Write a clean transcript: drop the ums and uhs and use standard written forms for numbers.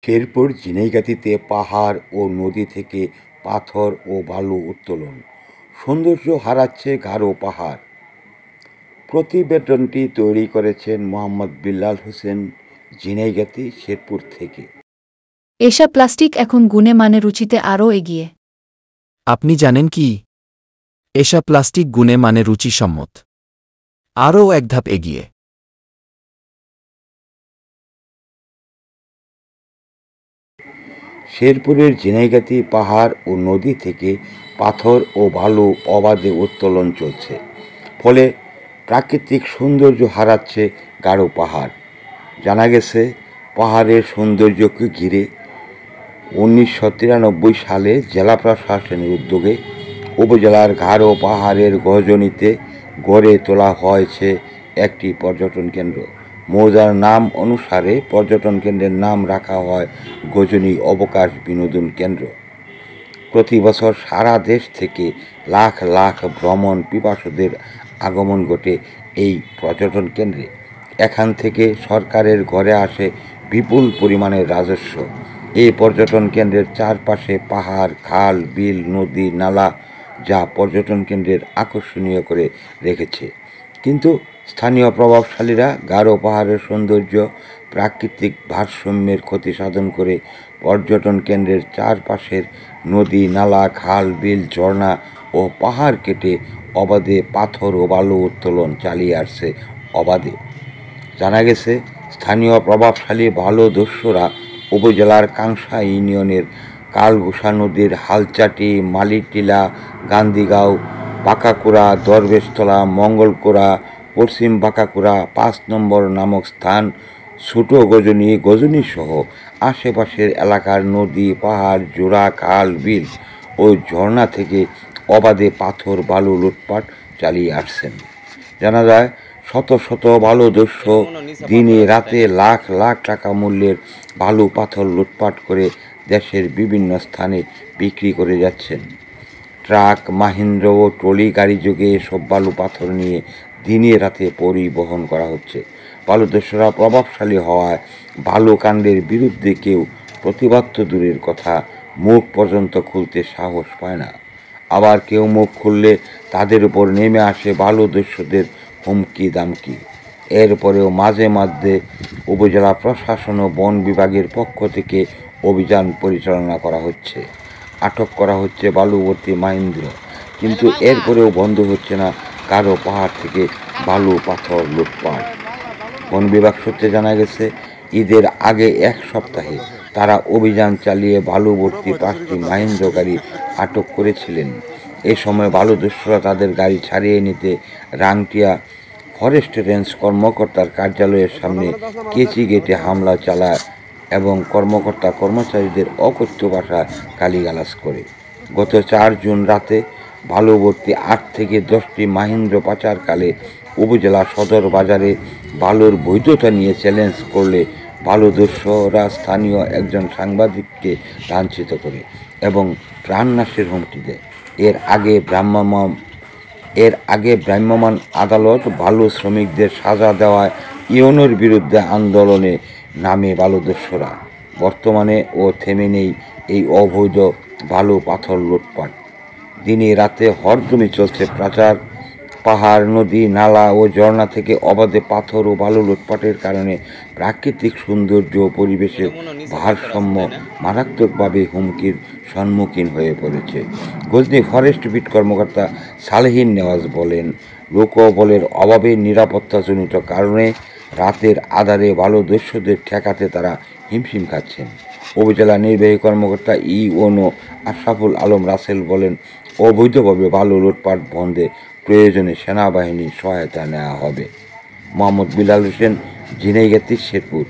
শেরপুর ঝিনাইগাতীতে পাহাড় ও নদী থেকে পাথর ও বালু উত্তোলন, সৌন্দর্য হারাচ্ছে গারো পাহাড়। প্রতিবেদনটি তৈরি করেছেন মোহাম্মদ বিল্লাল হোসেন, ঝিনাইগাতী, শেরপুর থেকে। এসা প্লাস্টিক এখন গুণে মানে রুচিতে আরও এগিয়ে। আপনি জানেন কি? এসা প্লাস্টিক গুণে মানে রুচিসম্মত, আরও এক ধাপ এগিয়ে। শেরপুরের ঝিনাইগাতী পাহাড় ও নদী থেকে পাথর ও বালু অবাধে উত্তোলন চলছে, ফলে প্রাকৃতিক সৌন্দর্য হারাচ্ছে গারো পাহাড়। জানা গেছে, পাহাড়ের সৌন্দর্যকে ঘিরে 1993 সালে জেলা প্রশাসনের উদ্যোগে উপজেলার গারো পাহাড়ের গজনীতে গড়ে তোলা হয়েছে একটি পর্যটন কেন্দ্র। মৌজার নাম অনুসারে পর্যটন কেন্দ্রের নাম রাখা হয় গজনী অবকাশ বিনোদন কেন্দ্র। প্রতি বছর সারা দেশ থেকে লাখ লাখ ভ্রমণ পিপাসুদের আগমন ঘটে এই পর্যটন কেন্দ্রে। এখান থেকে সরকারের ঘরে আসে বিপুল পরিমাণের রাজস্ব। এই পর্যটন কেন্দ্রের চারপাশে পাহাড়, খাল, বিল, নদী, নালা, যা পর্যটন কেন্দ্রের আকর্ষণীয় করে রেখেছে। কিন্তু স্থানীয় প্রভাবশালীরা গারো পাহাড়ের সৌন্দর্য, প্রাকৃতিক ভারসাম্যের ক্ষতি সাধন করে পর্যটন কেন্দ্রের চারপাশের নদী, নালা, খাল, বিল, ঝর্ণা ও পাহাড় কেটে অবাধে পাথর ও বালু উত্তোলন চালিয়ে আসছে অবাধে। জানা গেছে, স্থানীয় প্রভাবশালী বালু দস্যুরা উপজেলার কাংসা ইউনিয়নের কালঘোষা নদীর হালচাটি, মালিটিলা, গান্ধীগাঁও, বাঁকাকুড়া, দরবেশতলা, মঙ্গলকুড়া, পশ্চিম বাঁকাকুড়া, 5 নম্বর নামক স্থান, ছোট গজনী, গজনী সহ আশেপাশের এলাকার নদী, পাহাড়, জোড়া, খাল, বিল ও ঝর্ণা থেকে অবাধে পাথর বালু লুটপাট চালিয়ে আসছেন। জানা যায়, শত শত বালু দস্যু দিনে রাতে লাখ লাখ টাকা মূল্যের বালু পাথর লুটপাট করে দেশের বিভিন্ন স্থানে বিক্রি করে যাচ্ছেন। ট্রাক, মাহিন্দ্র ও ট্রলি গাড়ি যোগে এসব বালু পাথর নিয়ে দিনে রাতে পরিবহন করা হচ্ছে। বালুদস্যুরা প্রভাবশালী হওয়ায় বালু কাণ্ডের বিরুদ্ধে কেউ প্রতিবাদ তো দূরের কথা, মুখ পর্যন্ত খুলতে সাহস পায় না। আবার কেউ মুখ খুললে তাদের উপর নেমে আসে বালুদস্যুদের হুমকি দামকি। এরপরেও মাঝে মাঝে উপজেলা প্রশাসন ও বন বিভাগের পক্ষ থেকে অভিযান পরিচালনা করা হচ্ছে, আটক করা হচ্ছে বালুভর্তি মাহিন্দ্র, কিন্তু এরপরেও বন্ধ হচ্ছে না গারো পাহাড় থেকে বালু পাথর লুটপাট। বন বিভাগ সূত্রে জানা গেছে, ঈদের আগে এক সপ্তাহে তারা অভিযান চালিয়ে বালুভর্তি 5টি মাহিন্দ্র গাড়ি আটক করেছিলেন। এ সময় বালুদস্যুরা তাদের গাড়ি ছাড়িয়ে নিতে রাংটিয়া ফরেস্ট রেঞ্জ কর্মকর্তার কার্যালয়ের সামনে কেচি গেটে হামলা চালায় এবং কর্মকর্তা কর্মচারীদের অকথ্য ভাষায় গালিগালাজ করে। গত 4 জুন রাতে বালুভর্তি 8 থেকে 10টি মাহিন্দ্র পাচারকালে উপজেলা সদর বাজারে বালুর বৈধতা নিয়ে চ্যালেঞ্জ করলে বালুদস্যুরা স্থানীয় একজন সাংবাদিককে লাঞ্ছিত করে এবং প্রাণনাশের হুমকি দেয়। এর আগে ভ্রাম্যমাণ আদালত বালু শ্রমিকদের সাজা দেওয়ায় ইউনোর বিরুদ্ধে আন্দোলনে নামে বালুদস্যুরা। বর্তমানে ও থেমে নেই এই অবৈধ বালু পাথর লুটপাট। দিনে রাতে হরদমে চলছে পাচার। পাহাড়, নদী, নালা ও ঝর্ণা থেকে অবাধে পাথর ও বালু লুটপাটের কারণে প্রাকৃতিক সৌন্দর্য ও পরিবেশের ভারসাম্য মারাত্মকভাবে হুমকির সম্মুখীন হয়ে পড়েছে। গজনী ফরেস্ট বিট কর্মকর্তা সালেহীন নেওয়াজ বলেন, লোকবলের অভাবে নিরাপত্তাজনিত কারণে রাতের আঁধারে বালুদস্যুদের ঠেকাতে তারা হিমশিম খাচ্ছেন। উপজেলা নির্বাহী কর্মকর্তা ইউনো আশরাফুল আলম রাসেল বলেন, অবৈধভাবে বালু লুটপাট বন্ধে প্রয়োজনে সেনাবাহিনীর সহায়তা নেওয়া হবে। মোহাম্মদ বিল্লাল হোসেন, ঝিনাইগাতী, শেরপুর।